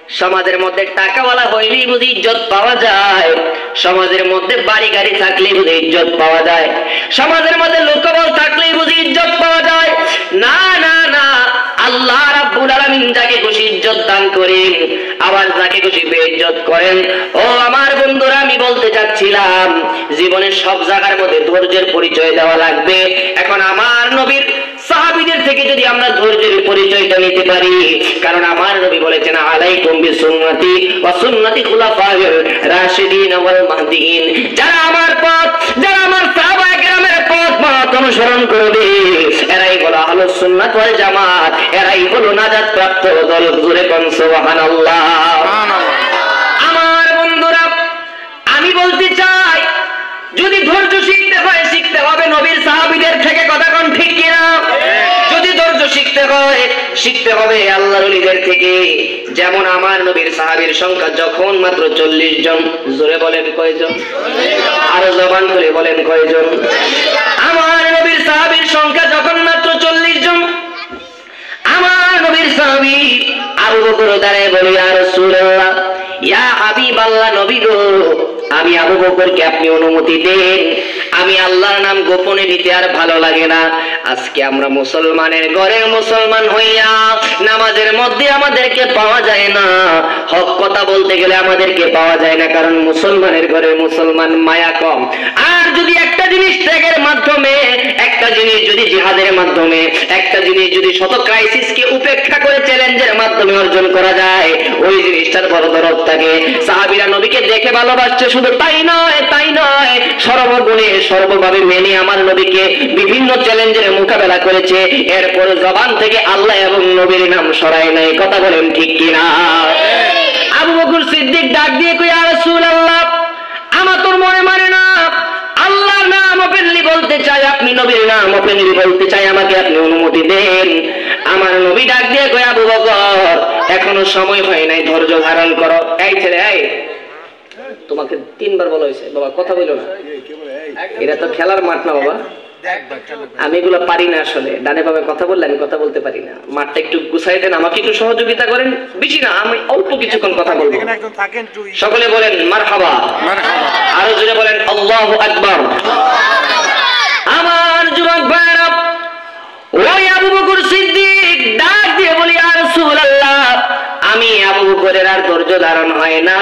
সমাজের মধ্যে টাকাওয়ালা হইলেই বুঝি ইজ্জত পাওয়া যায়, সমাজের মধ্যে বাড়ি গাড়ি থাকলেই বুঝি ইজ্জত পাওয়া যায়, সমাজের মধ্যে লোকবল থাকলেই বুঝি ইজ্জত পাওয়া যায়। না না না, আল্লাহ রাব্বুল আলামিন যাকে খুশি ইজ্জত দান করেন, আবার যাকে খুশি বেইজ্জত করেন। ও আমার বন্ধুরা, আমি বলতে চাচ্ছিলাম জীবনের সব জায়গার মধ্যে ধৈর্যের পরিচয় দেওয়া লাগবে। এখন আমার নবীর সাহাবীদের থেকে যদি আমরা ধৈর্যের পরিচয়টা নিতে পারি, কারণ আমার নবী বলেছেন আলাইকুম বিসুন্নতি ওয়া সুন্নতি খুলাফায়ে রাশিদিন ওয়াল মাহদিয়িন, যারা আমার পথ, যারা আমার সাহাবায়ে কেরামের পথ অনুসরণ করবে, এরাই হলো আহলুস সুন্নাত ওয়াল জামাত, এরাই হলো নাজাত প্রাপ্ত দল। জোরে কোন সুবহানাল্লাহ। আমার বন্ধুরা, আমি বলতে চাই যদি ধৈর্য শিখতে হয়, শিখতে হবে নবীর সাহাবীদের থেকে। কথা কোন ঠিক কিনা? যদি ধৈর্য শিখতে হয়, শিখতে হবে আল্লাহর ওলিদের থেকে। যেমন আমার নবীর সাহাবীর সংখ্যা যখন মাত্র 40 জন। জোরে বলেন কয়জন? আরো জবান করে বলেন কয়জন? আমার নবীর সাহাবীর সংখ্যা যখন মাত্র 40 জন, আমার নবীর সাহাবী আবু বকর দাঁড়ায় বলে, ইয়া রাসূলুল্লাহ, ইয়া হাবিবাল্লাহ, নবী গো, আমি আবু বকরকে আপনি অনুমতি দেন, আমি আল্লাহর নাম গোপনে নিতে আর ভালো লাগে না। আজকে আমরা মুসলমানের ঘরের মুসলমান হইয়া নামাজের মধ্যে আমাদেরকে পাওয়া যায় না, হক কথা বলতে গেলে আমাদেরকে পাওয়া যায় না, কারণ মুসলমানের ঘরে মুসলমান মায়া কম। আর যদি একটা জিনিস ত্যাগের মাধ্যমে, একটা জিনিস যদি জিহাদের মাধ্যমে, একটা জিনিস যদি শত ক্রাইসিসকে উপেক্ষা করে চ্যালেঞ্জের মাধ্যমে অর্জন করা যায়, ওই জিনিসটার বড় দরদ থাকে। সাহাবীরা নবীকে দেখে ভালোবাসছে, শুধু তাই নয়, তাই নয়, সর্বগুণে সর্বভাবে মেনে আমার নবীকে বিভিন্ন চ্যালেঞ্জের মোকাবেলা করেছে। এরপর জবান থেকে আল্লাহ এবং নবীর নাম সরায় নাই। কথা বলেন ঠিক কিনা? আবু বকর সিদ্দিক ডাক দিয়ে কই, ইয়া রাসূলুল্লাহ, আমার তোর মনে মানে না, আল্লাহর নাম ওপেনলি বলতে চাই, আপনি নবীর নাম ওপেনলি বলতে চাই, আমাকে আপনি অনুমতি দেন। আমার নবী ডাক দিয়ে কই, আবু বকর, এখনো সময় হয় নাই, ধৈর্য ধারণ করো। এই ছেলে, এই তোমাকে 3 বার বলা হয়েছে বাবা, কথা বলো না, এটা তো খেলার মাঠ না বাবা। আমি এগুলো পারি না আসলে, ডানে বামে কথা বললে আমি কথা বলতে পারি না। মাঠটা একটু গুছাই দেন, আমাকে একটু সহযোগিতা করেন, বেশি না, আমি অল্প কিছুক্ষণ কথা বলবো। সকলে বলেন মারহাবা, আরো জোরে বলেন আল্লাহু আকবার। আমার যুবক ভাইরা, ওই আবু বকর সিদ্দিক ডাক দিয়ে বলি, ইয়া রাসূলুল্লাহ, আমি আবু বকরের আর ধৈর্য ধারণ হয় না,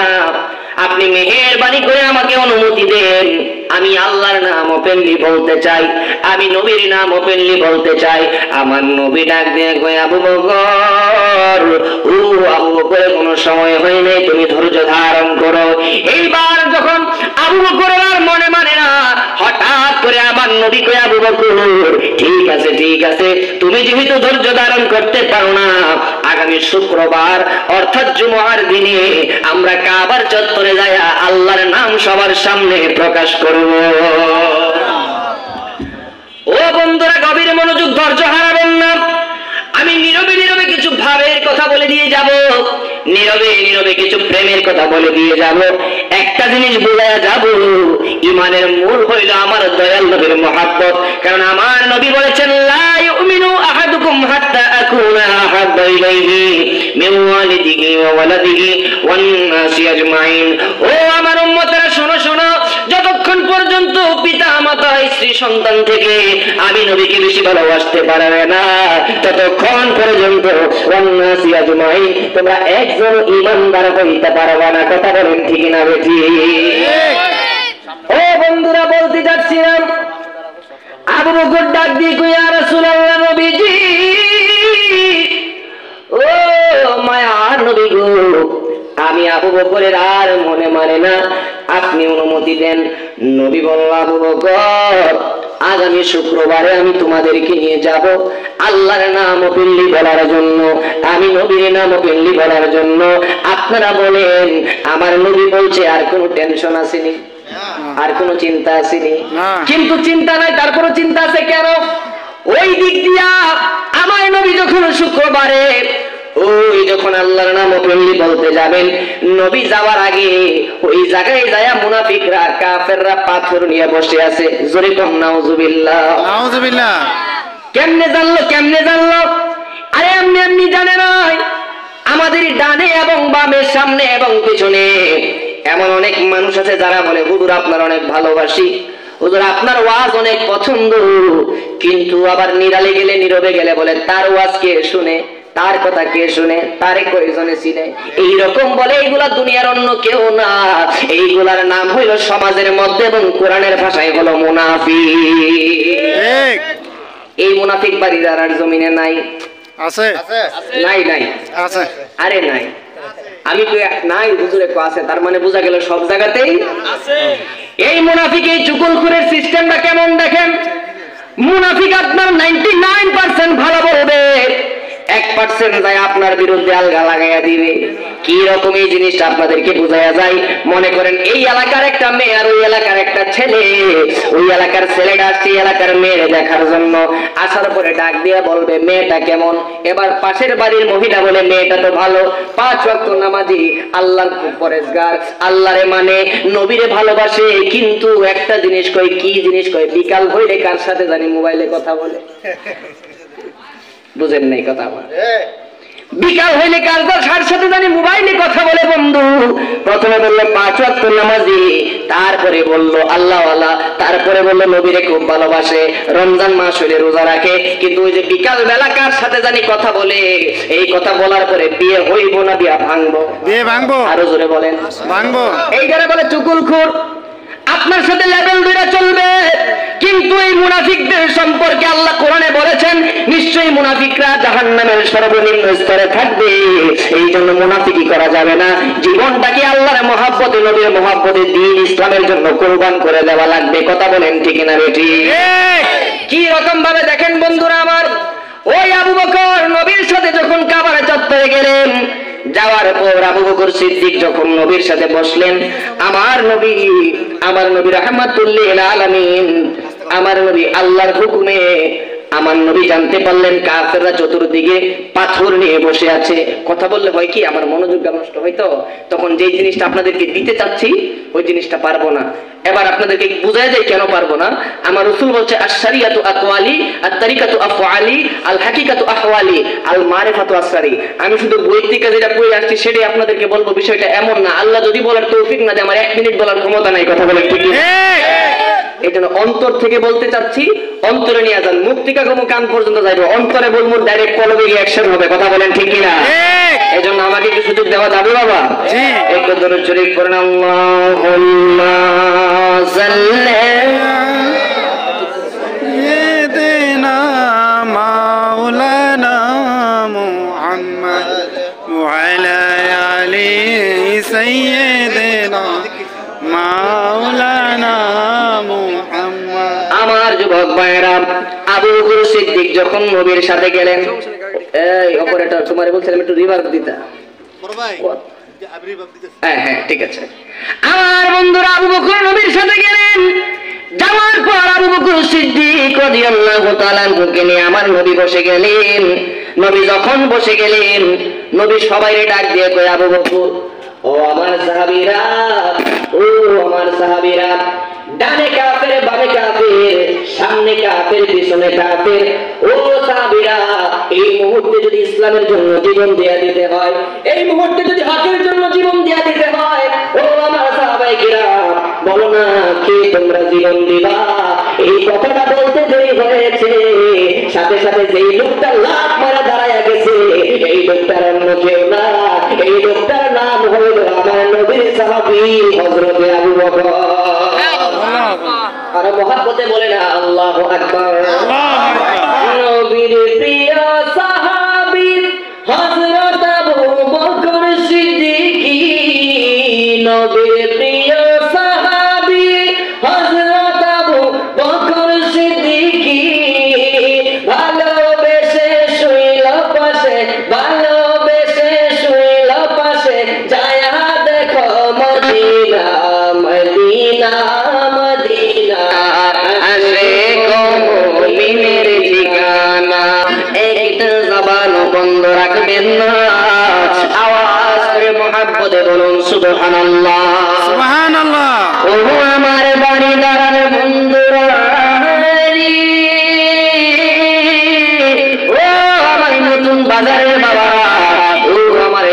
আপনি মেহেরবানি করে আমাকে অনুমতি দেন, আমি আল্লাহর নাম ওপেনলি বলতে চাই, আমি নবীর নাম ওপেনলি বলতে চাই। আমার নবী ডাক দিয়ে কয়, আবু বকর, ও আবু বকরের কোনো সময় হয় নাই, তুমি ধৈর্য ধারণ করো। এইবার যখন আবু বকরের আর মনে মানে না, হঠাৎ করে আমার নবী কয়, আবু বকর, ঠিক আছে, ঠিক আছে, তুমি যেহেতু ধৈর্য ধারণ করতে পারো না, আগামী শুক্রবার অর্থাৎ জুমার দিনে আমরা কাবার চত্বরে যায়া আল্লাহর নাম সবার সামনে প্রকাশ করব। ও বন্ধুরা, গভীর মনোযোগ, ধৈর্য হারাবেন না। আমি নীরবে নীরবে কিছু ভাবের কথা বলে দিয়ে যাব, নীরবে নীরবে কিছু প্রেমের কথা বলে দিয়ে যাব। একটা জিনিস বোঝায়া যাব, ঈমানের মূল হইল আমার দয়াল নবীর মহব্বত। কারণ আমার নবী বলেছেন, লা ইউমিনু আহাদুকুম হাত্তা আকুনা আহাব্বা ইলাইহি মিন ওয়ালিদিহি ওয়া ওয়ালাদিহি ওয়ান নাসি আজমাইন। ও আমার উম্মতেরা, শোনো শোনো, যতক্ষণ পর্যন্ত পিতা মাতা স্ত্রী সন্তান থেকে আমি নবীকে বেশি ভালোবাসতে পারবে না, ততক্ষণ পর্যন্ত ওয়ান নাসি আজমাইন তোমরা একজন ঈমানদার হইতে পারবে না। কথা বলেন ঠিক না বেঠি? ও বন্ধুরা, বলতে যাচ্ছিলাম, আবু বকর ডাক দিয়ে কই, ইয়া রাসূলুল্লাহ, নবীজি, ও মায়ার নবী গো, আমি আবু বকরের আর মনে মানে না, আপনি অনুমতি দেন। নবী বলল, আবু বকর, আগামী শুক্রবারে আমি তোমাদেরকে নিয়ে যাব আল্লাহর নাম ওপেনলি বলার জন্য, আমি নবীর নাম ওপেনলি বলার জন্য। আপনারা বলেন, আমার নবী বলছে, আর কোনো টেনশন আসেনি, আর কোনো চিন্তা আসেনি? কিন্তু চিন্তা নাই, তারপরও চিন্তা আছে কেন? ওই দিক দিয়া আমার নবী যখন শুক্রবারে ওই যখন আল্লাহর নাম ওপেনলি বলতে যাবেন, নবী যাওয়ার আগে ওই জায়গায় যায় মুনাফিকরা, কাফেররা পাথর নিয়ে বসে আছে। জোরে কম নাউজুবিল্লাহ, নাউজুবিল্লাহ। কেমনে জানলো, কেমনে জানলো? আরে এমনি এমনি জানে নাই, আমাদের ডানে এবং বামে, সামনে এবং পিছনে এমন অনেক মানুষ আছে যারা বলে হুজুর আপনার অনেক ভালোবাসি, হুজুর আপনার ওয়াজ অনেক পছন্দ, কিন্তু আবার নিরালে গেলে নীরবে গেলে বলে তার ওয়াজ কে শুনে, তার কথা কে শুনে, তারে কয়জনে চিনে, এইরকম বলে। এইগুলা দুনিয়ার অন্য কেউ না, এইগুলার নাম হইল সমাজের মধ্যে এবং কোরআনের ভাষায় হলো মুনাফিক। এই মুনাফিক বাড়ি যারার জমিনে নাই আছে? নাই নাই আছে? আরে নাই, আমি তো নাই হুজুরে কো আছে, তার মানে বোঝা গেল সব জায়গাতেই আছে। এই মুনাফিক, এই চুগলখোরের সিস্টেমটা কেমন দেখেন। মুনাফিক আপনার 99% ভালো বলবে, 1% যায় আপনার বিরুদ্ধে আলগা লাগাইয়া দিবে। কি রকম এই জিনিসটা আপনাদেরকে বোঝায়া যায়। মনে করেন এই এলাকার একটা মেয়ে আর ওই এলাকার একটা ছেলে, ওই এলাকার ছেলেটা আসছে এলাকার মেয়ের দেখার জন্য, আসার পরে ডাক দিয়ে বলবে মেয়েটা কেমন। এবার পাশের বাড়ির মহিলা বলে মেয়েটা তো ভালো, 5 ওয়াক্ত নামাজি, আল্লাহর খুব পরেজগার, আল্লাহরে মানে, নবীরে ভালোবাসে, কিন্তু একটা জিনিস কই, কি জিনিস কই, বিকাল হইলে কার সাথে জানি মোবাইলে কথা বলে। বুঝেন নাই কথা আমার? বিকাল হইলে কার সাথে জানি মোবাইলে কথা বলে। বন্ধু প্রথমে বললো 5 ওয়াক্ত নামাজি, তারপরে বললো আল্লাহওয়ালা, তারপরে বললো নবীরে খুব ভালোবাসে, রমজান মাস হইলে রোজা রাখে, কিন্তু ওই যে বিকাল বেলা কার সাথে জানি কথা বলে। এই কথা বলার পরে বিয়ে হইব না বিয়া ভাঙবো? বিয়ে ভাঙবো। আরো জোরে বলেন ভাঙবো। এইখানে বলে চুগলখোর। আপনার সাথে লেভেল ধরে চলবে, কিন্তু এই মুনাফিকদের সম্পর্কে আল্লাহ কোরআনে বলেছেন নিশ্চয়ই মুনাফিকরা জাহান্নামের সর্বনিম্ন স্তরে থাকবে। এই জন্য মুনাফিকি করা যাবে না। জীবনটাকে আল্লাহর মহব্বতে, নবীর মহব্বতে, দ্বীন ইসলামের জন্য কোরবান করে দেওয়া লাগবে। কথা বলেন ঠিক না বেঠি? কি রকম ভাবে দেখেন বন্ধুরা আমার, ওই আবু বকর নবীর সাথে যখন কাবার চত্বরে গেলেন, যাওয়ার পর আবু বকর সিদ্দিক যখন নবীর সাথে বসলেন, আমার নবী রাহমাতুল লিল আলামিন, আমার নবী আল্লাহর হুকুমে, আমার নবী জানতে পারলেন কাফেররা চতুর্দিকে পাথর নিয়ে বসে আছে। কথা বললে হয় কি আমার মনোযোগ নষ্ট হয়তো, তখন যেই জিনিসটা আপনাদেরকে দিতে চাচ্ছি ওই জিনিসটা পারবো না। এবার আপনাদেরকে বুঝায় যায় কেন পারবো না। আমার রাসূল বলছে আশ-শারিয়াতু আকওয়ালি, আত-তারিকাতু আফআলি, আল হাকিকাতু আহওয়ালি, আল মারিফাতু আসসারি। আমি শুধু বই থেকে যেটা পড়ে আসছি সেটাই আপনাদেরকে বলবো। বিষয়টা এমন না, আল্লাহ যদি বলার তৌফিক না দেয়, আমার 1 মিনিট বলার ক্ষমতা নাই। কথা বলে ঠিক না? এই জন্য অন্তর থেকে বলতে চাচ্ছি, অন্তরে নিয়ে যান, মুখ থেকে কান পর্যন্ত যাইব, অন্তরে বলবো, ডাইরেক্ট কলবে গিয়ে অ্যাকশন হবে। কথা বলেন ঠিক কিনা? এই জন্য আমাকে একটু সুযোগ দেওয়া যাবে বাবা? একটু দরুদ শরীফ পড়েন, আল্লাহুম্মা সাল্লি সাইয়্যিদিনা মাওলানা মুহাম্মদ ওয়া আলা আলি সাইয়্যিদিনা মাওলানা মুহাম্মদ। আমার যুবক ভাইরা, আবু বকর সিদ্দিক যখন নবীর সাথে গেলেন, এই অপারেটর তোমারে বলছিলাম একটু রিভার্ব দিতে। বড় ভাই হ্যাঁ ঠিক আছে। আমার বন্ধুরা আবু বকর নবীর সাথে গেলেন, যাওয়ার পর আবু বকর সিদ্দিক রাদিয়াল্লাহু তাআলা আনহুকে নিয়ে আমার নবী বসে গেলেন। নবী যখন বসে গেলেন, নবী সবাইকে ডাক দিয়ে কয়, আবু বকর, ও আমার সাহাবীরা, ও আমার সাহাবীরা, ডানে কাফের, বামে কাফের, সামনে কাফের, পিছনে কাফের, ও সাহাবীরা, এই মুহূর্তে যদি ইসলামের জন্য জীবন দেয়া দিতে হয়, এই মুহূর্তে যদি হকের জন্য জীবন দেয়া দিতে হয়, ও আমার সাহাবায়ে কিরাম, বলো না কে তোমরা জীবন দিবা? এই কথাটা বলতে দেরি হয়েছে, সাথে সাথে যেই লোকটা লাফ মারা দাঁড়ায় গেছে, এই লোকটার অন্য কেউ না, এই লোকটার নাম হলো আমার নবীর সাহাবী হযরত আবু বকর। আর মহব্বতে বলে না আল্লাহু আকবার। নবীর প্রিয় সাহাবী হযরত আবু বকর সিদ্দিকী, নবীর প্রিয় সাহাবী হযরত আবু বকর সিদ্দিকী, ভালোবেসে শুইল পাশে, ভালোবেসে শুইল পাশে, যায়া দেখো মদিনা, মদিনা, মদিনা, আশিক মুমিনের ঠিকানা। একটা জবান বন্ধ রাখবেন না, আওয়াজ করে মহব্বতে বলুন সুবহানাল্লাহ, সুবহানাল্লাহ। ও আমার বাড়ি দাঁড়ানো বন্ধুরা, ও আমার নতুন বাজারের বাবা, ও আমার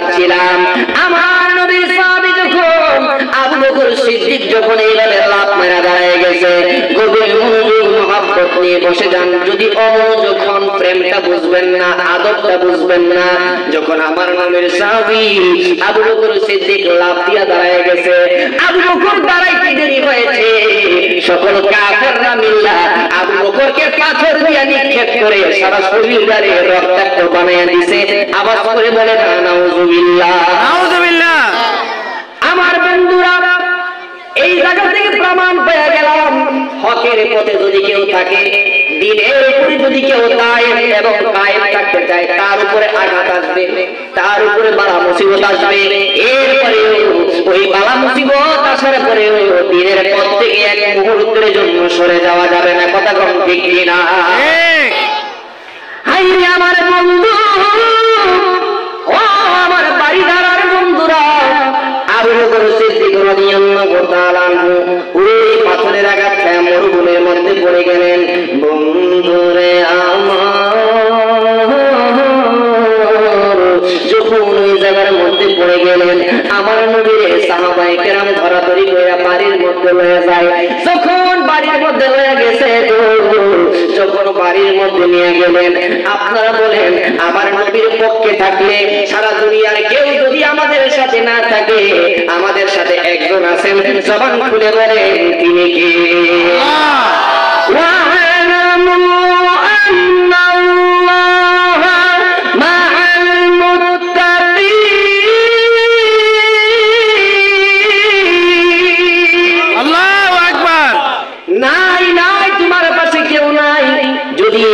যাচ্ছিলাম, আমার নবীর সাহাবী যখন আবু বকর সিদ্দিক যখন এইভাবে লাফ মেরা দাঁড়িয়ে গেছে, গভীর মনোযোগ মহব্বত নিয়ে বসে যান। যদি অমনোযোগ হন প্রেমটা বুঝবেন না, আদবটা বুঝবেন না। যখন আমার নবীর সাহাবী আবু বকর সিদ্দিক লাফ দিয়া দাঁড়িয়ে গেছে, আবু বকর দাঁড়াইতে দেরি হয়েছে, সকল কাফেররা মিল্লা আবু বকরকে পাথর দিয়ে নিক্ষেপ করে সারা শরীর দ্বারে রক্তাক্ত বানাইয়া দিছে। আওয়াজ করে বলে না নাউযুবিল্লাহ, নাউযুবিল্লাহ। আমার বন্ধুরা, এই জায়গা থেকে প্রমাণ পেয়ে গেলাম হকের পথে যদি কেউ থাকে, দিনের উপরে যদি কেউ কায়েম এবং কায়েম থাকতে চায়, তার উপরে আঘাত আসবে, তার উপরে বালা মুসিবত আসবে, এরপরে ওই বালা মুসিবত আসার পরে দিনের পথ থেকে এক মুহূর্তের জন্য সরে যাওয়া যাবে না। কথা কম ঠিক কিনা? হাইরে আমার বন্ধু, ও আমার বাড়িদারার বন্ধুরা, আবু বকর সিদ্দিক রাদিয়াল্লাহু তাআলা আনহু ওই পাথরের আঘাত খেয়ে মরুভূমির মধ্যে পড়ে গেলেন। বন্ধুরে আমার, যখন ওই জায়গার মধ্যে পড়ে গেলেন, আমার নবীর সাহাবায়ে কেরাম ধরাধরি করে বাড়ির মধ্যে লয়ে যায়। যখন বাড়ির মধ্যে লয়ে গেছে, যখন বাড়ির মধ্যে নিয়ে গেলেন, আপনারা বলেন আমার নবীর পক্ষে থাকলে সারা দুনিয়ার কেউ যদি আমাদের সাথে না থাকে, আমাদের সাথে একজন আছেন, জবান খুলে বলেন তিনি কে?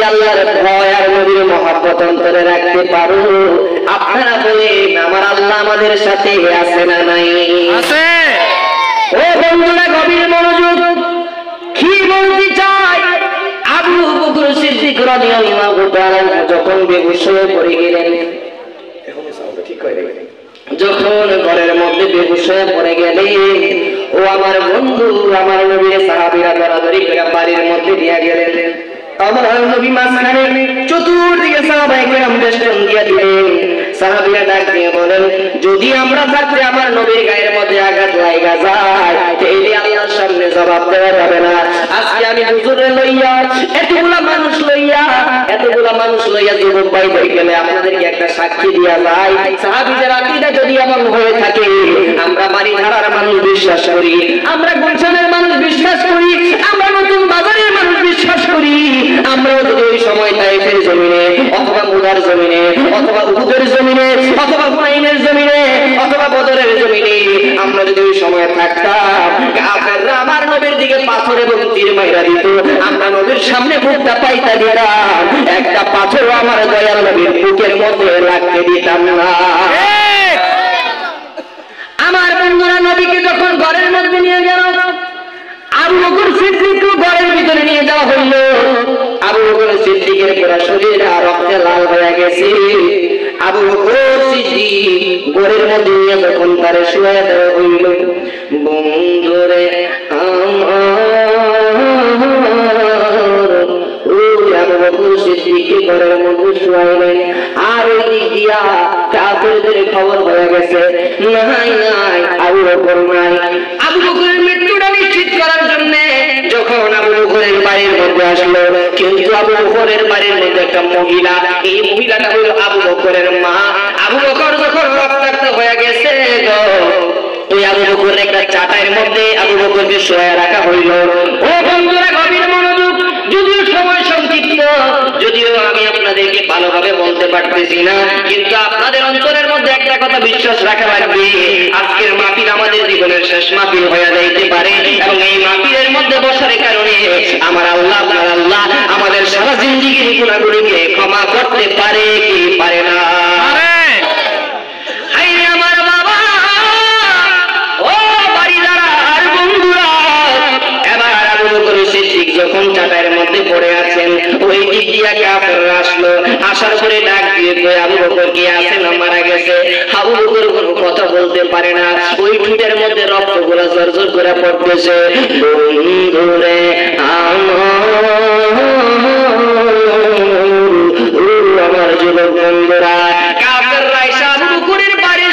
আল্লাহর ভয় আর নবীর মহব্বত অন্তরে রাখতে পারো, আপনারা বলেন আমার আল্লাহ আমাদের সাথে আছে না নাই? আছে। ও বন্ধুরা, গভীর মনোযোগ। কি বলতে চাই? আবু বকর সিদ্দিক রাদিয়াল্লাহু তাআলা যখন বেহুশ হয়ে পড়ে গেলেন, যখন ঘরের মধ্যে বেহুশ হয়ে পড়ে গেলেন, ও আমার বন্ধু, আমার নবীর সাহাবীরা দরাদরি করে বাড়ির মধ্যে নিয়ে গেলেন। আমার নবী মাঝখানে, চতুর্দিকে সাহাবায়ে কেরাম বেষ্টন দিয়ে দিলেন। সাহাবীরা ডাক দিয়ে বলেন, যদি আমরা থাকতে আমার নবীর গায়ের মধ্যে আঘাত লাগা যায়, তাহলে আল্লাহর সামনে জবাব দেওয়া যাবে না। আজকে আমি হুজুরে লইয়া, এতগুলা মানুষ লইয়া যুবক ভাই হয়ে গেলে আপনাদেরকে একটা সাক্ষী দিয়া যায়। সাহাবীদের আকীদা যদি এমন হয়ে থাকে, আমরা বাড়িধারার মানুষ বিশ্বাস করি, আমরা গুলশানের মানুষ বিশ্বাস করি, আমরা নতুন বাজারের মানুষ বিশ্বাস করি, আমরাও যদি ওই সময় তায়েফের জমিনে অথবা মুদার জমিনে অথবা উহুদের জমিনে অথবা হুনাইনের জমিনে অথবা বদরের জমিনে আমরা যদি ওই সময় থাকতাম, কাফেররা আমার নবীর দিকে পাথর এবং তীর মাইরা দিত, আমরা নবীর সামনে বুকটা পাইতা দিতাম, একটা পাথর আমার দয়াল নবীর বুকের মধ্যে লাগতে দিতাম না। আমার বন্ধুরা, নবীকে যখন ঘরের মধ্যে নিয়ে গেল, আবু বকর সিদ্দিককে ঘরের ভিতরে নিয়ে যাওয়া হইল। আবু বকর সিদ্দিকের পুরো শরীর রক্তে লাল হয়ে গেছে। আবু বকর সিদ্দিক ঘরের মধ্যে নিয়ে যখন তার শুয়ে দেওয়া হইল, বন্ধুরে আবু বকর সিদ্দিককে ঘরের মধ্যে শুয়াইলেন। আর ওই দিক দিয়া কাফেরদের খবর হয়ে গেছে, নাই নাই আবু বকর নাই। আবু বকরের মৃত্যুটা নিশ্চিত করার জন্য যখন আবু বকরের বাড়ির মধ্যে আসলো, কিন্তু আবু বকরের বাড়ির মধ্যে একটা মহিলা, এই মহিলাটা হলো আবু বকরের মা। আবু বকর যখন রক্তাক্ত হয়ে গেছে, ওই আবু বকরের একটা চাটাইয়ের মধ্যে আবু বকরকে শোয়া রাখা হইল। ও বন্ধুরা, গভীর মনোযোগ। যদিও সময় সংক্ষিপ্ত, যদিও আমি আপনাদেরকে ভালোভাবে বলতে পারতেছি না, কিন্তু আপনাদের অন্তরের মধ্যে একটা কথা বিশ্বাস রাখা লাগবে, আজকের মাহফিল আমাদের জীবনের শেষ মাহফিল হয়ে যাইতে পারে, এবং এই মাহফিলের মধ্যে বসার কারণে আমার আল্লাহ, আপনার আল্লাহ আমাদের সারা জিন্দেগীর গুনাহগুলোকে ক্ষমা করতে পারে কি পারে না? যখন চাটাইয়ের মধ্যে পড়ে আছেন, ওই দিক দিয়া কাফেররা আসলো, আসার পরে ডাক দিয়ে কই আবু বকর কি আছে না মারা গেছে? আবু বকর কোনো কথা বলতে পারে না, ওই ঠোঁটের মধ্যে রক্তগুলো জর্জর করে পড়তেছে। বন্ধুরে আমার যুবক বন্ধুরা, কাফেররা এসে আবু বকরের বাড়ির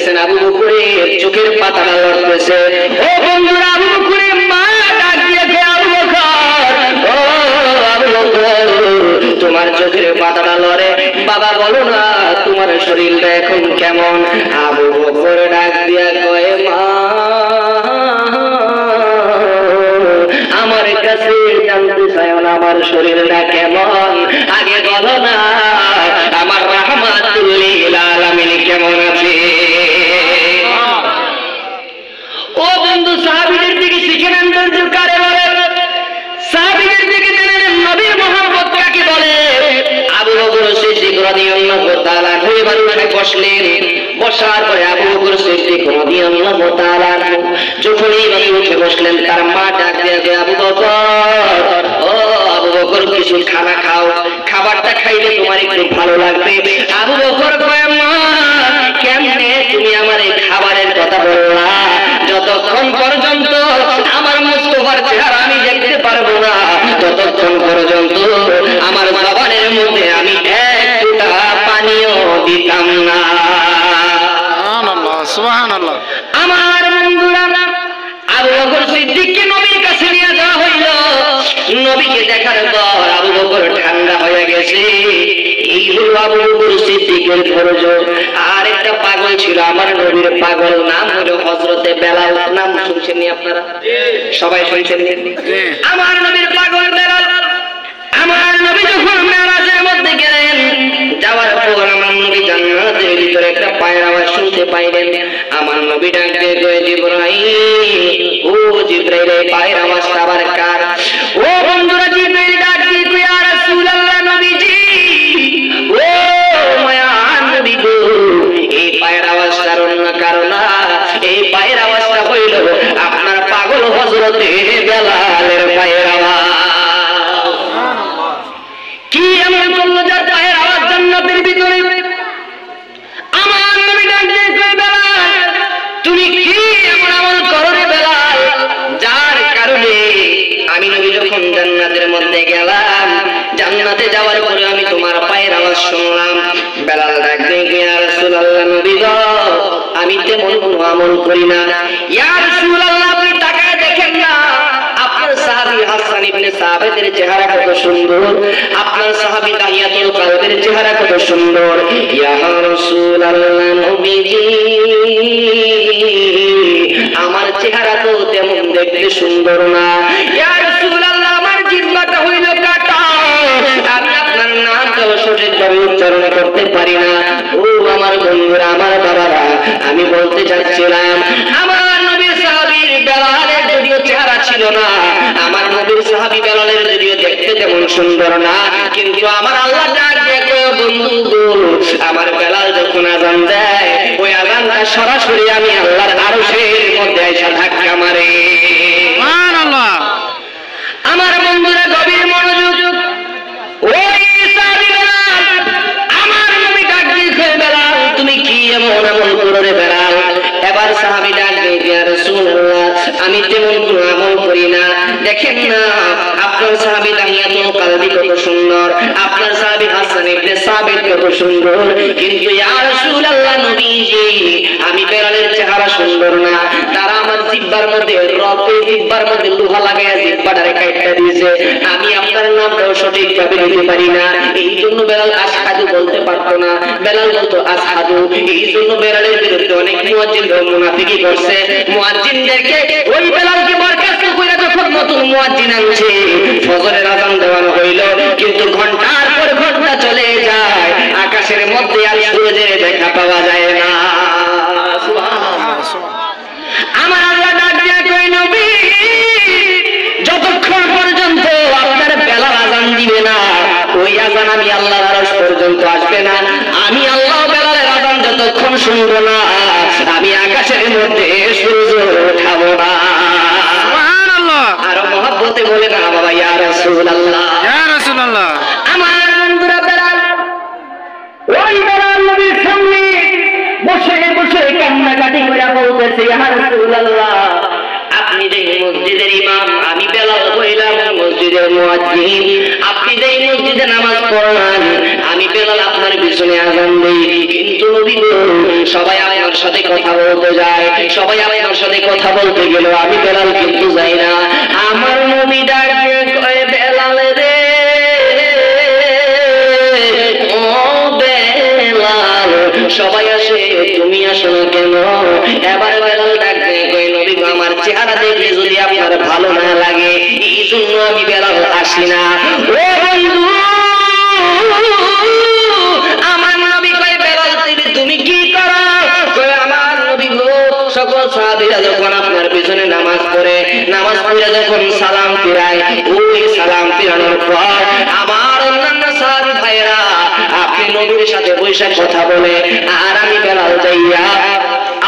দেখতেছেন আবু বকরের চোখের পাতাটা লড়তেছে। ও বন্ধুরা, আবু বকরের মা ডাক দিয়ে কে, আবু বকর, ও আবু বকর, তোমার চোখের পাতাটা লড়ে, বাবা বলো না তোমার শরীরটা এখন কেমন? আবু বকর ডাক দিয়া কয়, মা আমার কাছে জানতে চাই না আমার শরীরটা কেমন, আগে বলো না আমার রাহমাতুল লিল আলামিন কেমন আছে। ও বন্ধু, সাহাবীদের দিকে শিখে নেন ধৈর্য কারে বলে, সাহাবীদের দিকে জেনে নেন নবীর মহব্বত কাকে বলে। আবু বকর সিদ্দিক রাদিয়াল্লাহু তাআলা এবার উঠে বসলেন। বসার পরে আবু বকর সিদ্দিক রাদিয়াল্লাহু তাআলা যখন এইভাবে উঠে বসলেন, তার মা ডাক দিয়ে, আবু বকর, ও আবু বকর, কিছু খানা খাও, খাবারটা খাইলে তোমার একটু ভালো লাগবে। আবু বকর কয়, মা কেমনে তুমি আমার এই খাবারের কথা বললা? যতক্ষণ পর্যন্ত আমার মুস্তাফার চেহারা আমি দেখতে পারবো না, ততক্ষণ পর্যন্ত আমার জবানের মধ্যে আমি এক ফোঁটা পানিও দিতাম না। সুবহানাল্লাহ, সুবহানাল্লাহ। আমার বন্ধুরা, আবু বকর সিদ্দিককে নবীর কাছে নিয়ে যাওয়া হইল। নবীকে দেখার পর আবু বকর ঠান্ডা হয়ে গেছে। এই হলো আবু বকর সিদ্দিকের ফরজ। আর একটা পাগল ছিল আমার নবীর পাগল, নাম হলো হযরতে বেলাল। নাম শুনছেন নি আপনারা? সবাই শুনছেন নি? আমার নবীর পাগল বেলাল। আমার নবী যখন মেরাজের মধ্যে গেলেন, যাওয়ার পর আমার নবী জান্নাতের ভিতরে একটা পায়ের আওয়াজ শুনতে পাইলেন। আমার নবী ডাক দিয়ে কয়, জিবরাইল, ও জিবরাইল, এই পায়ের আওয়াজটা আবার কার? ও বন্ধুরা, জিবরাইল ডাক দিয়ে কয়, ইয়া রাসূলুল্লাহ, নবীজি, ও মায়ার নবী গো, এই পায়ের আওয়াজটা অন্য কারো না, এই পায়ের আওয়াজটা হইল আপনার পাগল হযরতে বেলালের পায়ের আওয়াজ। কি এমন করলো যার পায়ের আওয়াজ জান্নাতের ভিতরে? আমার নবী ডাক দিয়ে কয়, বেলাল, তুমি কি এমন আমল করো রে বেলাল, যার কারণে আমি নবী যখন জান্নাতের মধ্যে গেলাম, জান্নাতে যাওয়ার পরে আমি তোমার পায়ের আওয়াজ শুনলাম। বেলাল ডাক দিয়ে কয়, ইয়া রাসূলুল্লাহ, নবী গো, আমি তেমন কোনো আমল করি না। ইয়া রাসূলুল্লাহ, আপনি তাকায় দেখেন না, আপনার সাহাবী হাসান ইবনে সাবিতের চেহারা কত সুন্দর, আপনার সাহাবী দাহিয়াতুল কালবের চেহারা কত সুন্দর। ইয়া রাসূলুল্লাহ, নবীজি, আমার চেহারা তো তেমন দেখতে সুন্দর না। ইয়া রাসূলুল্লাহ, আমার জিহ্বাটা হইল কাটা, আমি আপনার নামটাও সঠিকভাবে উচ্চারণ করতে পারি না। ও আমার বন্ধুরা, আমার বাবারা, আমি বলতে চাচ্ছিলাম, আমার নবীর সাহাবীর বেলালের যদিও চেহারা ছিল না, আমার নবীর সাহাবী বেলালের যদিও দেখতে তেমন সুন্দর না, কিন্তু আমার আল্লাহ ডাক দিয়ে কয়, বন্ধু গো, আমার বেলাল যখন আযান দেয়, ওই আযানটা সরাসরি আমি আল্লাহর আরশের মধ্যে এসে ধাক্কা মারে। সুবহানাল্লাহ। আমার বন্ধুরা, গভীর মনোযোগ। ওই সাহাবী বেলাল, আমার নবী ডাক দিয়ে কয়, বেলাল, তুমি কি এমন আমল করো রে বেলাল? এবার সাহাবী ডাক দিয়ে, ইয়া রাসূলুল্লাহ, আমি তেমন কোনো আমল করি না। দেখেন না, আপনার সাহাবী দাহিয়াতুল কালবি কত সুন্দর, আপনার সাহাবী হাসান ইবনে সাবিত কত সুন্দর, কিন্তু ইয়া রাসূলুল্লাহ, নবীজি, আমি বেলালের চেহারা সুন্দর না। তারা আমার জিহ্বার মধ্যে জিহ্বার মধ্যে লোহা লাগাইয়া জিহ্বাটারে কাইটা দিয়েছে, আমি আপনার নামটাও সঠিকভাবে নিতে পারি না। এই জন্য বেলাল আশহাদু বলতে পারতো না, বেলাল বলতো আশহাদু। এই জন্য বেলালের বিরুদ্ধে অনেক মুয়াজ্জিন মুনাফিকি করছে। মুয়াজ্জিনদেরকে ওই বেলালকে বরখাস্ত কইরা যখন নতুন মুয়াজ্জিন আনছে, ফজরের আযান দেওয়ানো হইল, কিন্তু ঘন্টার পর ঘন্টা চলে যায়, আকাশের মধ্যে আর সূর্যের দেখা পাওয়া যায় না। সুবহানাল্লাহ। আমার আল্লাহ ডাক দিয়ে কই, নবী, যতক্ষণ পর্যন্ত আপনার বেলাল আযান দিবে না, ওই আযান আমি আল্লাহর আরশ পর্যন্ত আসবে না। আমি আল্লাহ বেলালের আযান যতক্ষণ শুনবো না, আমি আকাশের মধ্যে সূর্য ওঠাবো না। সুবহানাল্লাহ। আরো মহব্বতে বলে না বাবা, ইয়া রাসূলুল্লাহ, ইয়া রাসূলুল্লাহ। আমার বন্ধুরা, বেলাল, ওই বেলাল নবীর সামনে বসে বসে কান্নাকাটি করে বলতেছে, ইয়া রাসূলুল্লাহ, আপনি যে মসজিদের ইমাম, আমি বেলাল হইলাম মসজিদের মুয়াজ্জিন, আপনি যে মসজিদে নামাজ পড়ান, আমি আমি বেলাল আপনার পিছনে আযান দেই, কিন্তু নবী গো সবাই আপনার সাথে কথা বলতে যায়, সবাই আপনার সাথে কথা বলতে গেল, আমি বেলাল কিন্তু যাই না। আমার নবী ডাক দিয়ে কয়, বেলাল রে ও বেলাল, সবাই আসে তুমি আসো না কেন? এবার বেলাল ডাক দিয়ে কয়, নবী গো আমার চেহারা দেখলে যদি আপনার ভালো না লাগে এই জন্য আমি বেলাল আসি না। ও বন্ধু, আমার নবী কয়, বেলাল তুমি কি করো? কয়, আমার নবী গো সকল সাহাবীরা যখন আপনার পিছনে নামাজ পড়ে, নামাজ পড়ে যখন সালাম ফিরায়, ওই সালাম ফিরানোর পর আমার অন্যান্য সাহাবী ভাইরা আপনি নবীর সাথে বসে কথা বলে, আর আমি বেলাল যাইয়া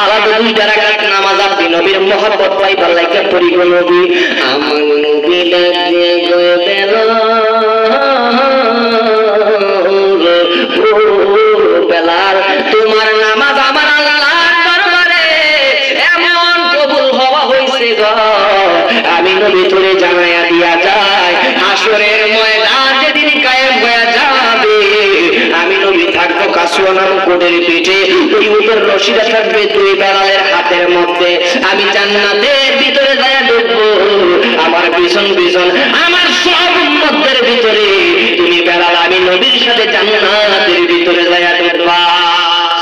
আলাদা দুইটা রাকাত নামাজ আপনি নবীর মহব্বত পাইবার লাগা পড়ি গো নবী। আমার নবী ডাক দিয়ে কয়, বেলাল বেলাল তোমার নামাজ আমার আল্লাহর দরবারে এমন কবুল হওয়া হইছে গো, আমি নবী তোরে জানাইয়া দিয়া যায়, হাসরের ময়দান যেদিন কায়েম হয়ে যাবে আমি নবী থাকবো কাসুয়া নামক কোটের পিঠে, ওই উটের রশিটা থাকবে দুই বেলালের হাতের মধ্যে, আমি জান্নাতের ভিতরে যায়া ঢুকবো, আমার পিছন পিছন আমার সব উম্মতের ভিতরে তুমি বেলাল আমি নবীর সাথে জান্নাতের ভিতরে যায়া ঢুকবা।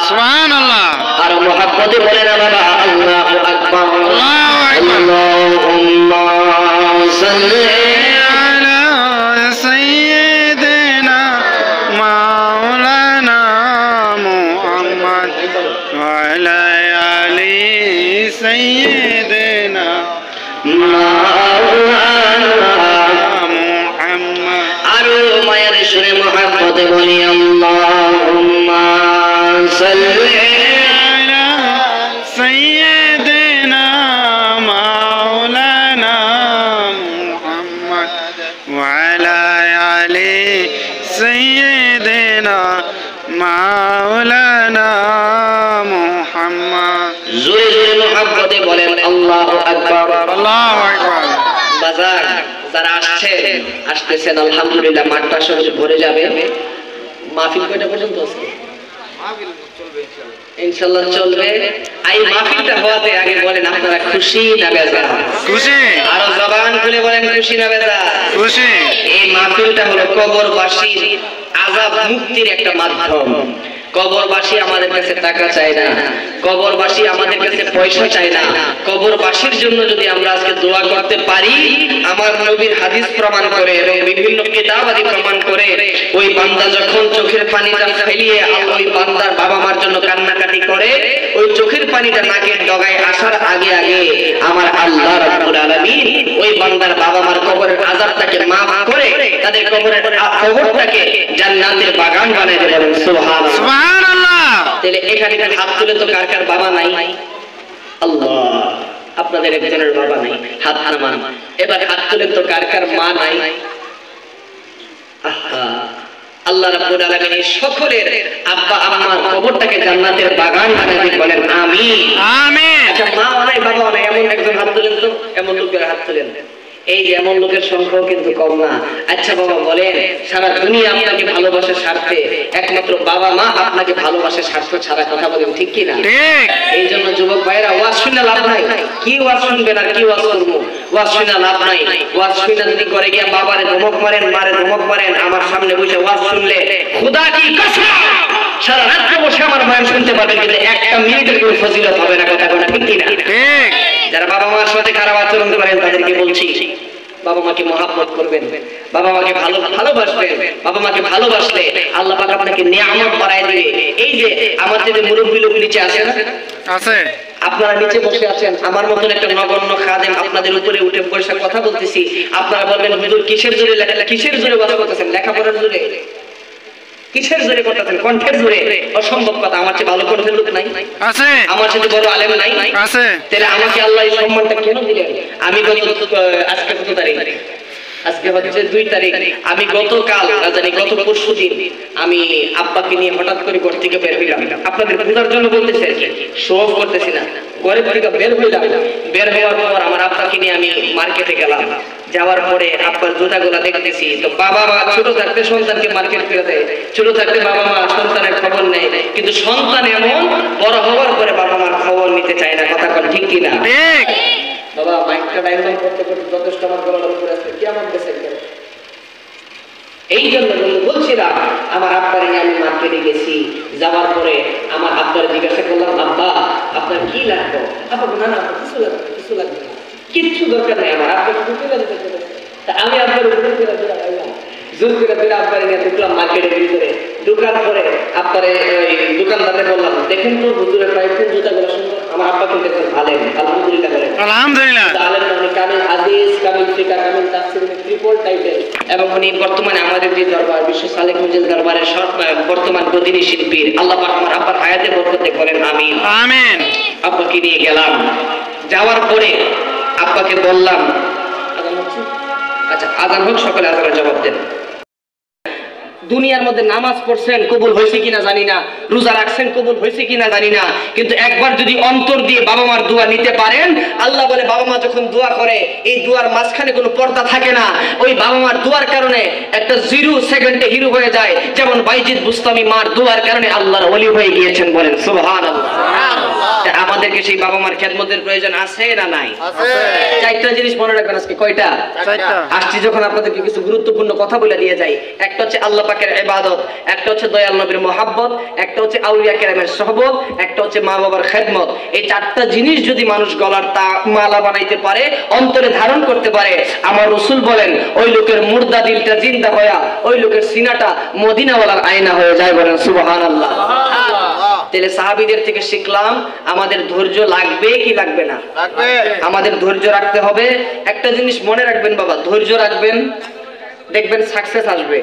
সুবহানাল্লাহ। আর মুহাব্বতে বলে না বাবা, আল্লাহু আকবার, আল্লাহু আকবার। আল্লাহুম্মা সাল্লি আলা সাইয়্যিদিনা মাওলানা মুহাম্মদ ওয়া আলা আলি সাইয়্যিদিনা মাওলানা মুহাম্মদ। আরো মায়ের সুরে মুহাব্বতে বলি, আল্লাহুম্মা সাল্লি আলা সাইয়্যিদিনা মাওলানা মুহাম্মদ ওয়া আলা আলি সাইয়্যিদিনা মাওলানা মুহাম্মদ। জোরে জোরে মুহাব্বতে বলেন আল্লাহু আকবার। আল্লাহু আকবার। বাজার যারা আসতেছেন আলহামদুলিল্লাহ, মাঠটা সব ভরে যাবে। মাহফিল কয়টা পর্যন্ত আছে? ইনশাআল্লাহ চলবে। এই মাহফিলটা হওয়াতে আগে বলেন আপনারা খুশি না বেজার? খুশি। আরো জবান খুলে বলেন খুশি না বেজার? খুশি। এই মাহফিলটা হলো কবরবাসীর আযাব মুক্তির একটা মাধ্যম। কবরবাসী আমাদের কাছে টাকা চায় না, কবরবাসী আমাদের কাছে পয়সা চায় না, কবরবাসীর জন্য যদি আমরা আজকে দোয়া করতে পারি, আমার নবীর হাদিস প্রমাণ করে এবং বিভিন্ন কিতাব আদি প্রমাণ করে, ওই বান্দা যখন চোখের পানিটা ফেলিয়ে ওই বান্দার বাবা মার জন্য কান্নাকাটি করে, ওই চোখের পানিটা নাকের ডগায় আসার আগে আগে আমার আল্লাহ রাব্বুল আলামিন ওই বান্দার বাবা মার কবরের আযাবটাকে মাফ করে তাদের কবরটাকে জান্নাতের বাগান বানায় দেবেন। সুবহানাল্লাহ। সুবহানাল্লাহ। তাহলে এখানে হাত তুলে তো কার কার বাবা নাই? আল্লাহ, আপনাদের একজনের বাবা নাই, হাত নামান। এবার হাত তুলে তো কার কার মা নাই? আহা, আল্লাহ রাব্বুল আলামিন সকলের আব্বা আম্মার কবরটাকে জান্নাতের বাগান বানায় দিন, বলেন আমিন। আমিন। আচ্ছা, মা নাই বাবা নাই এমন একজন হাত তুলেন তো, এমন লোকের হাত তুলেন। এই যে এমন লোকের সংখ্যাও কিন্তু কম না। আচ্ছা বাবা বলেন, সারা দুনিয়া আপনাকে ভালোবাসার স্বার্থে একমাত্র বাবা মা আপনাকে ভালোবাসার স্বার্থ ছাড়া, কথা বলেন ঠিক কি না? ঠিক। এই জন্য যুবক ভাইরা ওয়াজ শুনে লাভ নাই। কি ওয়াজ শুনবেন আর কি ওয়াজ করবো? ওয়াজ শুনে লাভ নাই। ওয়াজ শুনে যদি করে গিয়া বাবারে ধমক মারেন, মারে ধমক মারেন, আমার সামনে বসে ওয়াজ শুনলে খোদা কি কসম সারা রাত বসে আমার বয়ান শুনতে পারবেন, কিন্তু একটা মিনিটের কোনো ফজিলত হবে না, কথা বলেন ঠিক কি না? ঠিক। যারা বাবা মার সাথে খারাপ আচরণ করেন তাদেরকে বলছি, বাবা মাকে মহব্বত করবেন, বাবা মাকে ভালোবাসবেন। বাবা মাকে ভালোবাসলে আল্লাহ পাক আপনাকে নিয়ামত বাড়ায় দিবে। এই যে আমার যে মুরব্বি লোক নিচে আছে না, আছে, আপনারা নিচে বসে আছেন, আমার মতন একটা নগণ্য খাদেম আপনাদের উপরে উঠে বসে কথা বলতেছি, আপনারা বলবেন হুজুর কিসের জোরে কিসের জোরে কথা বলতেছেন? লেখাপড়ার জোরে? কিসের জোরে করতেছেন? কণ্ঠের জোরে? অসম্ভব কথা। আমার চেয়ে ভালো কণ্ঠের লোক নাই? আছে। আমার চেয়ে বড় আলেম নাই? আছে। তাহলে আমাকে আল্লাহ এই সম্মানটা কেন দিলেন? আমি আজকে কত তারিখ? আজকে হচ্ছে 2 তারিখ। আমি গতকাল জানি গত পরশু দিন আমি আব্বাকে নিয়ে হঠাৎ করে ঘর থেকে বের হইলাম। আপনাদের বোঝার জন্য বলতেছি আর কি, শো অফ করতেছি না। ঘরে থেকে বের হইলাম। বের হওয়ার পর আমার আব্বাকে নিয়ে আমি মার্কেটে গেলাম। যাওয়ার পরে আব্বার জুতাগুলা দেখতেছি, তো বাবা মা ছোট থাকতে সন্তানকে মার্কেট করে দেয়, ছোট থাকতে বাবা মা সন্তানের খবর নেয়, কিন্তু সন্তান এমন বড় হওয়ার পরে বাবা মার খবর নিতে চায় না। কথা বল ঠিক কিনা? ঠিক। বাবা মাইকটা ডায়লগ করতে করতে যথেষ্ট আমার গলাটা উপরে আসছে, কেমন গেছে? এই জন্য বলছিলাম আমার আব্বারে নিয়ে আমি মার্কেটে গেছি, যাওয়ার পরে আমার আব্বারে জিজ্ঞাসা করলাম, আব্বা আপনার কি লাগবে? আব্বা না না কিছু লাগবে, কিছু লাগবে না, কিচ্ছু দরকার নেই আমার। আব্বা আমি আব্বার উপরে জোর করে দিলে আব্বারে নিয়ে ঢুকলাম মার্কেটের ভিতরে। ঢুকার পরে আব্বারে ওই দোকানদারে বললাম, দেখেন তো হুজুরের পায়ে কোন জুতাগুলো সুন্দর। আমার আব্বা কিন্তু একজন আলেম, আলহামদুলিল্লাহ বলেন। আলহামদুলিল্লাহ। আলেম মানে কামিল হাদিস, কামিল ফিকহ, কামিল তাফসীর, ট্রিপল টাইটেল। এবং উনি বর্তমানে আমাদের যে দরবার বিশ্ব সালেক মুজিদ দরবারের বর্তমান প্রতিনিধি শিল্পীর। আল্লাহ পাক আমার আব্বার হায়াতে বরকতে করেন, আমিন আমিন। আব্বাকে নিয়ে গেলাম, যাওয়ার পরে আব্বাকে বললাম, আচ্ছা আজান হোক, সকলে আজানের জবাব দেন। দুনিয়ার মধ্যে নামাজ পড়ছেন, কবুল হয়েছে কিনা জানি না, রোজা রাখছেন, কবুল হয়েছে কিনা জানি না, কিন্তু একবার যদি অন্তর দিয়ে বাবা মার দোয়া নিতে পারেন, আল্লাহ বলে বাবা মা যখন দোয়া করে এই দোয়ার মাঝখানে কোনো পর্দা থাকে না। ওই বাবা মার দোয়ার কারণে একটা 0 সেকেন্ডে হিরো হয়ে যায়, যেমন বাইজিদ বুস্তামি মার দোয়ার কারণে আল্লাহর ওলি হয়ে গিয়েছেন। বলেন সুবহানাল্লাহ। আমাদেরকে সেই বাবা মার খেদমতের প্রয়োজন আছে না নাই? চারটা জিনিস মনে রাখবেন আজকে। কয়টা? আসছি যখন আপনাদেরকে কিছু গুরুত্বপূর্ণ কথা বলে দিয়ে যাই। একটা হচ্ছে আল্লাহ পাকের ইবাদত, একটা হচ্ছে দয়াল নবীর মহব্বত, একটা হচ্ছে আউলিয়া কেরামের সহবত, একটা হচ্ছে মা বাবার খেদমত। এই চারটা জিনিস যদি মানুষ গলার মালা বানাইতে পারে, অন্তরে ধারণ করতে পারে, আমার রাসূল বলেন ওই লোকের মুর্দা দিলটা জিন্দা হয়া, ওই লোকের সিনাটা মদিনাওয়ালার আয়না হয়ে যায়। বলেন সুবহানাল্লাহ। তাহলে সাহাবীদের থেকে শিখলাম আমাদের ধৈর্য লাগবে কি লাগবে না? আমাদের ধৈর্য রাখতে হবে। একটা জিনিস মনে রাখবেন বাবা, ধৈর্য রাখবেন দেখবেন সাকসেস আসবে,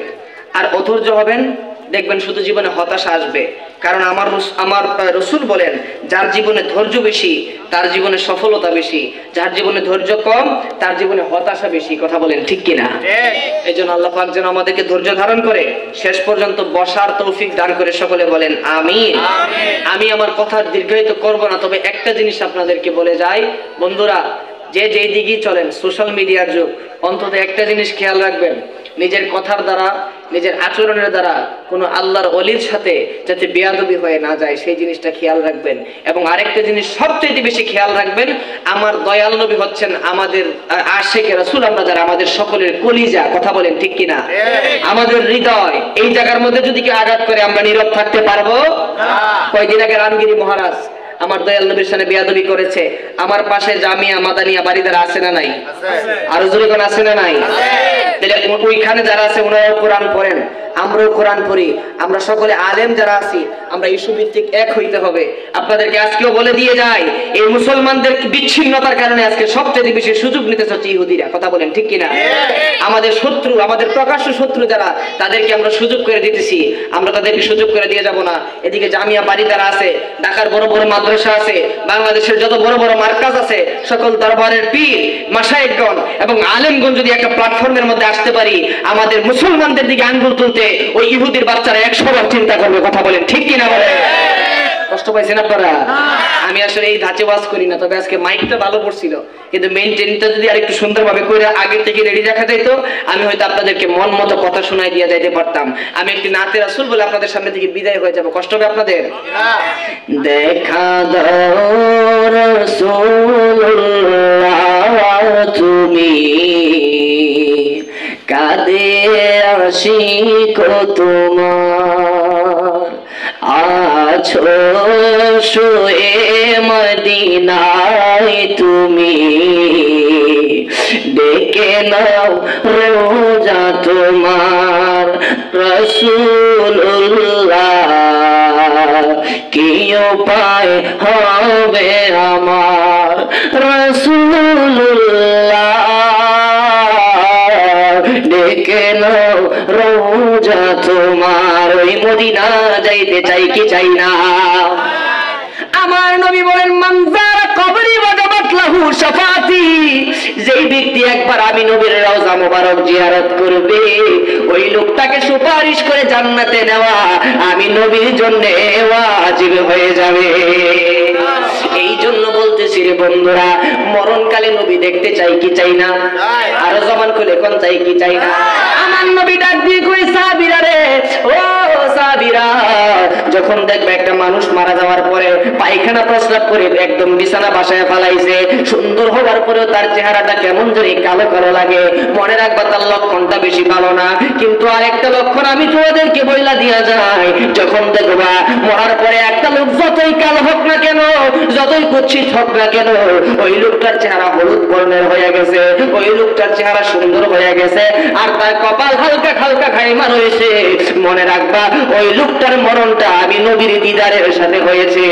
আর অধৈর্য হবেন দেখবেন শুধু জীবনে হতাশা আসবে। কারণ আমার রাসূল বলেন যার জীবনে ধৈর্য বেশি তার জীবনে সফলতা বেশি, যার জীবনে ধৈর্য কম তার জীবনে হতাশা বেশি। কথা বলেন ঠিক কিনা? এই জন্য আল্লাহ পাক যেন আমাদেরকে ধৈর্য ধারণ করে শেষ পর্যন্ত বসার তৌফিক দান করে। সকলে বলেন আমিন। আমি আমার কথা দীর্ঘায়িত করব না, তবে একটা জিনিস আপনাদেরকে বলে যাই, বন্ধুরা যে যেই দিকেই চলেন, সোশ্যাল মিডিয়ার যুগ, অন্তত একটা জিনিস খেয়াল রাখবেন, নিজের কথার দ্বারা নিজের আচরণের দ্বারা কোনো আল্লাহর ওলির সাথে যাতে বেয়াদবি হয়ে না যায় সেই জিনিসটা খেয়াল রাখবেন। এবং আরেকটা জিনিস সবচেয়ে বেশি খেয়াল রাখবেন, আমার দয়াল নবী হচ্ছেন আমাদের আশিকে রাসূল, আমরা যারা আমাদের সকলের কলিজা। কথা বলেন ঠিক কিনা? আমাদের হৃদয় এই জায়গার মধ্যে যদি কেউ আঘাত করে আমরা নীরব থাকতে পারবো না। কয়েকদিন আগে রামগিরি মহারাজ আমার দয়াল নবীর সাথে বেয়াদবি করেছে। আমার পাশে জামিয়া মাদানিয়া বাড়িদার আছে না নাই? আরো জোরে কোন আছে না নাই? ওইখানে যারা আছে ওনারাও কোরআন পড়েন, আমরাও কোরআন পড়ি, আমরা সকলে আলেম যারা আছি আমরা ইস্যু ভিত্তিক এক হইতে হবে। আপনাদেরকে আজকেও বলে দিয়ে যাই, এই মুসলমানদের বিচ্ছিন্নতার কারণে আজকে সবচেয়ে বেশি সুযোগ নিতে চাচ্ছে ইহুদিরা। কথা বলেন ঠিক কিনা? আমাদের শত্রু, আমাদের প্রকাশ্য শত্রু যারা, তাদেরকে আমরা সুযোগ করে দিতেছি, আমরা তাদেরকে সুযোগ করে দিয়ে যাব না। এদিকে জামিয়া বাড়িদার আছে, ঢাকার বড় বড় মাদ্রাসা আছে, বাংলাদেশের যত বড় বড় মার্কাজ আছে, সকল দরবারের পীর মাশায়েখগণ এবং আলেমগণ যদি একটা প্ল্যাটফর্মের মধ্যে আসতে পারি, আমাদের মুসলমানদের দিকে আঙ্গুল তুলতে ওই ইহুদির বাচ্চারা 100 বার চিন্তা করবে। কথা বলেন ঠিক কিনা? বলেন কষ্ট পাইছেন আপনারা? আমি আসলে এই ধাঁচে ওয়াজ করি না, তবে আজকে মাইকটা ভালো পড়ছিল, কিন্তু মেইনটেইনটা যদি আরেকটু সুন্দরভাবে করে আগে থেকে রেডি রাখা যাইতো, আমি হয়তো আপনাদেরকে মন মতো কথা শোনাই দিয়ে যাইতে পারতাম। আমি একটি নাতে রাসূল বলে আপনাদের সামনে থেকে বিদায় হয়ে যাব। কষ্ট হবে আপনাদের? দেখা দাও রাসূলুল্লাহ তুমি কাঁদে আশিক তোমার, আছো শুয়ে মদিনায় তুমি, ডেকে নাও রোজা তোমার রাসূলুল্লাহ, কি উপায় হবে আমার রাসূলুল্লাহ, ডেকে নাও রোজা তোমার। ওই মদিনা যাইতে চাই কি চাই না? আমার নবী বলেন মানজারা কবরি ওয়াজাবাত লাহু শাফাআতি, যেই ব্যক্তি একবার আমি নবীর রওজা মোবারক জিয়ারত করবে, ওই লোকটাকে সুপারিশ করে জান্নাতে নেওয়া আমি নবীর জন্য ওয়াজিব হয়ে যাবে। এই জন্য বলতেছি রে বন্ধুরা, মরণকালে নবী দেখতে চাই কি চাই না? আরো জবান খুলে কোন চাই কি চাই না? আমার নবী ডাক দিয়ে কই সাহাবীরা রে, ও সাহাবীরা, যখন দেখবে একটা মানুষ মারা যাওয়ার পরে পায়খানা প্রস্রাব করে একদম বিছানা বাসায় ফালাইছে, সুন্দর হওয়ার পরেও তার চেহারাটা কেমন জানি কালো কালো লাগে, মনে রাখবা তার লক্ষণটা বেশি ভালো না। কিন্তু আরেকটা লক্ষণ আমি তোমাদেরকে বইলা দিয়া যাই, যখন দেখবা মরার পরে একটা লোক যতই কালো হোক না কেন, যতই কুৎসিত হোক না কেন, ওই লোকটার চেহারা হলুদ বর্ণের হয়ে গেছে, ওই লোকটার চেহারা সুন্দর হয়ে গেছে, আর তার কপাল হালকা হালকা খাইমা রয়েছে, মনে রাখবা ওই লোকটার মরণটা আমি নবীর দিদারের সাথে হয়েছে।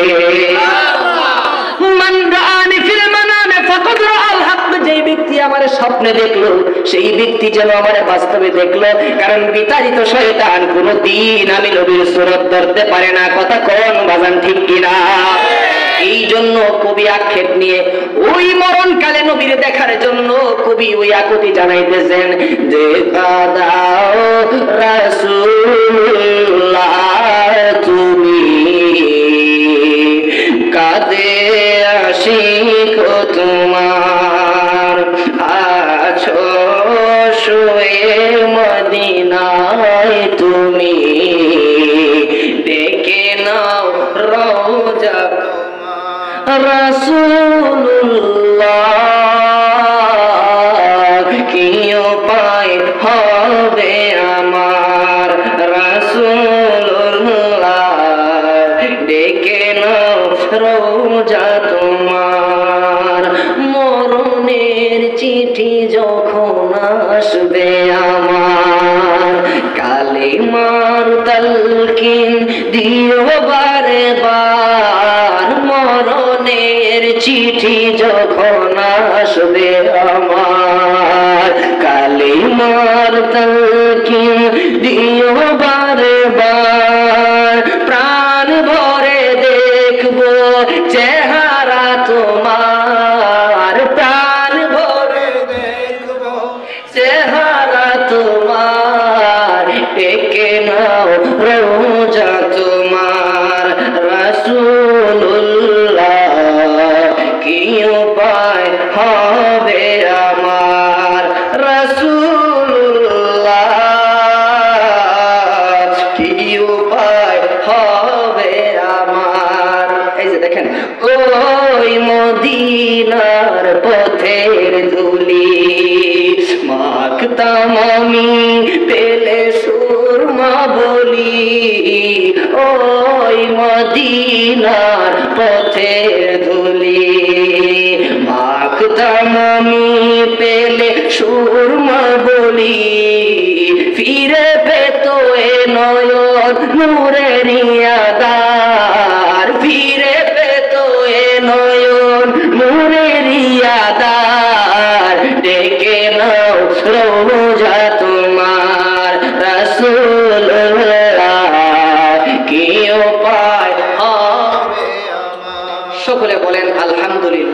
মান রাআনি ফিল মানামে ফাকাদ রাআল হক, যেই ব্যক্তি আমার স্বপ্নে দেখলো সেই ব্যক্তি যেন আমার বাস্তবে দেখলো, কারণ বিতাড়িত শয়তান কোনদিন আমি নবীর সুরত ধরতে পারে না। কথা কোন বাজান ঠিক কিনা? এই জন্য কবি আক্ষেপ নিয়ে ওই মরণকালে নবীর দেখার জন্য কবি ওই আকুতি জানাইতেছেন, দেখা দাও রাসূলুল্লাহ তুমি কাঁদে আশিক তোমার, আছো শুয়ে মদিনায় তুমি, ডেকে নাও রওজা রাসূলুল্লাহ, কি উপায় হবে আমার রাসূলুল্লাহ, ডেকে নাও রওজা তোমার, মরণের চিঠি যখন আসবে আমার, কালিমার তালকিন দিও বারে বার, মরণের চিঠি যখন আসবে আমার, কালিমার তালকিন দিও বারে বার, প্রাণ ভরে দেখবো চেহারা তোমার, প্রাণ ভরে দেখবো চেহারা তোমার, ডেকে নাও রওজা তোমার রাসূলুল্লাহ, কি উপায় হবে আমার রাসূলুল্লাহ, কি উপায় হবে আমার। এই যে দেখেন, ওই মদিনার পথের ধুলি মাখতাম আমি পেলে সুরমা বলি, ওই মদিনার পথের ধুলি মাখতাম আমি পেলে সুরমা বলি, ফিরে পেত এ নয়ন নূরের আধার, ফিরে পেত এ নয়ন নূরের আধার, ডেকে নাও রওজা তোমার রাসূলুল্লাহ, কি উপায় হবে আমার। সকলে বলেন আলহামদুলিল্লাহ।